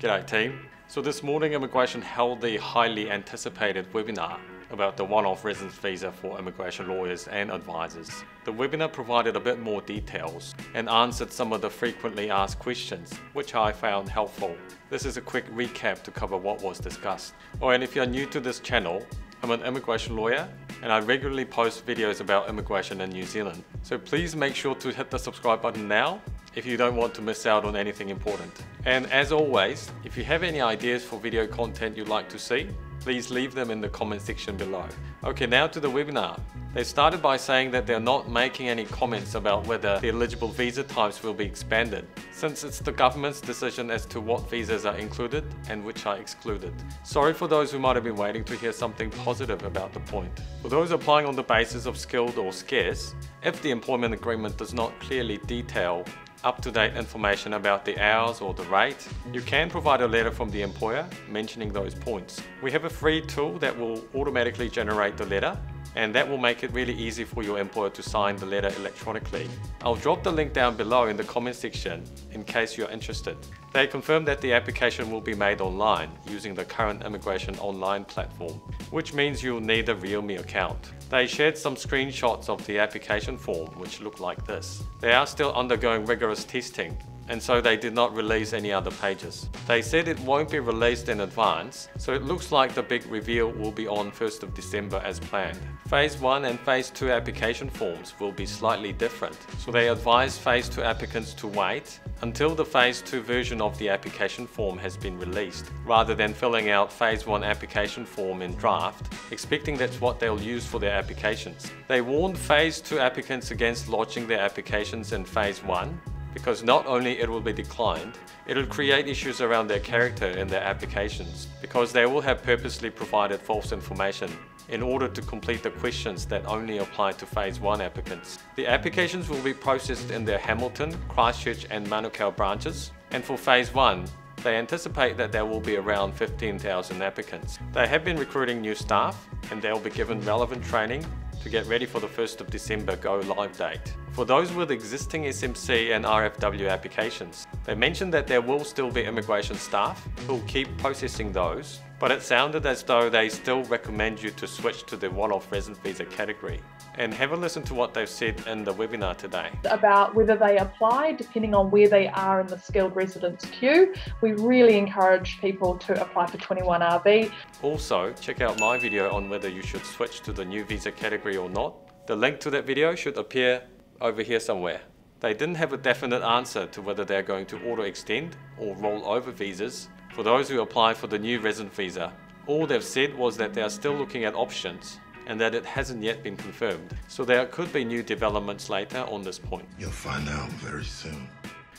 G'day team. So this morning Immigration held the highly anticipated webinar about the one-off residence visa for immigration lawyers and advisors. The webinar provided a bit more details and answered some of the frequently asked questions, which I found helpful. This is a quick recap to cover what was discussed. Oh, and if you're new to this channel, I'm an immigration lawyer and I regularly post videos about immigration in New Zealand. So please make sure to hit the subscribe button now if you don't want to miss out on anything important. And as always, if you have any ideas for video content you'd like to see, please leave them in the comment section below. Okay, now to the webinar. They started by saying that they're not making any comments about whether the eligible visa types will be expanded, since it's the government's decision as to what visas are included and which are excluded. Sorry for those who might have been waiting to hear something positive about the point. For those applying on the basis of skilled or scarce, if the employment agreement does not clearly detail up-to-date information about the hours or the rate, you can provide a letter from the employer mentioning those points. We have a free tool that will automatically generate the letter, and that will make it really easy for your employer to sign the letter electronically. I'll drop the link down below in the comment section in case you're interested. They confirmed that the application will be made online using the current immigration online platform, which means you'll need a RealMe account. They shared some screenshots of the application form which look like this. They are still undergoing rigorous testing, and so they did not release any other pages. They said it won't be released in advance, so it looks like the big reveal will be on 1st of December as planned. Phase 1 and Phase 2 application forms will be slightly different, so they advise Phase 2 applicants to wait until the Phase 2 version of the application form has been released, rather than filling out Phase 1 application form in draft, expecting that's what they'll use for their applications. They warned Phase 2 applicants against lodging their applications in Phase 1, because not only it will be declined, it will create issues around their character in their applications, because they will have purposely provided false information in order to complete the questions that only apply to Phase 1 applicants. The applications will be processed in their Hamilton, Christchurch and Manukau branches, and for Phase 1, they anticipate that there will be around 15,000 applicants. They have been recruiting new staff and they'll be given relevant training to get ready for the 1st of December go live date. For those with existing SMC and RFW applications, they mentioned that there will still be immigration staff who will keep processing those, but it sounded as though they still recommend you to switch to the one-off resident visa category. And have a listen to what they've said in the webinar today. About whether they apply depending on where they are in the skilled residence queue. We really encourage people to apply for 21RV. Also, check out my video on whether you should switch to the new visa category or not. The link to that video should appear over here somewhere. They didn't have a definite answer to whether they're going to auto-extend or roll over visas for those who apply for the new resident visa. All they've said was that they are still looking at options and that it hasn't yet been confirmed. So there could be new developments later on this point. You'll find out very soon.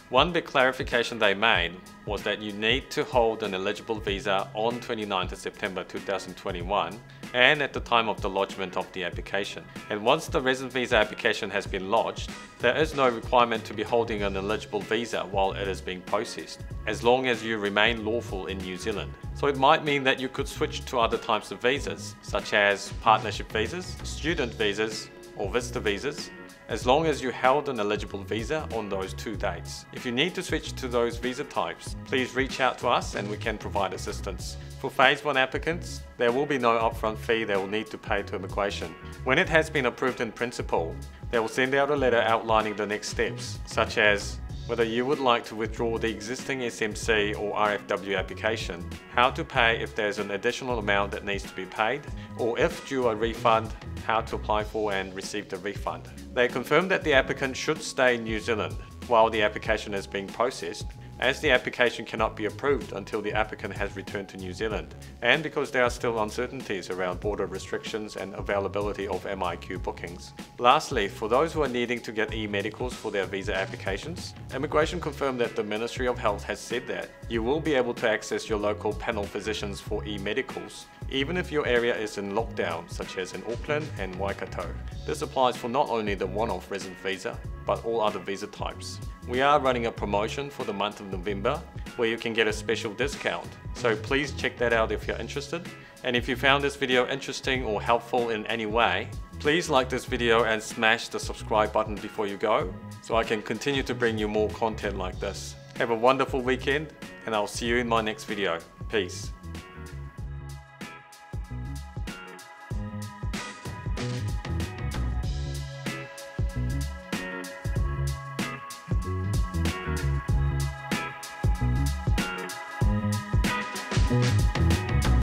One big clarification they made was that you need to hold an eligible visa on 29th of September 2021 and at the time of the lodgement of the application. And once the resident visa application has been lodged, there is no requirement to be holding an eligible visa while it is being processed, as long as you remain lawful in New Zealand. So it might mean that you could switch to other types of visas, such as partnership visas, student visas, or visitor visas, as long as you held an eligible visa on those 2 dates. If you need to switch to those visa types, please reach out to us and we can provide assistance. For Phase 1 applicants, there will be no upfront fee they will need to pay to immigration. When it has been approved in principle, they will send out a letter outlining the next steps, such as whether you would like to withdraw the existing SMC or RFW application, how to pay if there's an additional amount that needs to be paid, or if due a refund, how to apply for and receive the refund. They confirmed that the applicant should stay in New Zealand while the application is being processed, as the application cannot be approved until the applicant has returned to New Zealand, and because there are still uncertainties around border restrictions and availability of MIQ bookings. Lastly, for those who are needing to get eMedicals for their visa applications, Immigration confirmed that the Ministry of Health has said that you will be able to access your local panel physicians for eMedicals, even if your area is in lockdown, such as in Auckland and Waikato. This applies for not only the one-off resident visa, but all other visa types. We are running a promotion for the month of November where you can get a special discount, so please check that out if you're interested. And if you found this video interesting or helpful in any way, please like this video and smash the subscribe button before you go, so I can continue to bring you more content like this. Have a wonderful weekend and I'll see you in my next video. Peace. Thank you.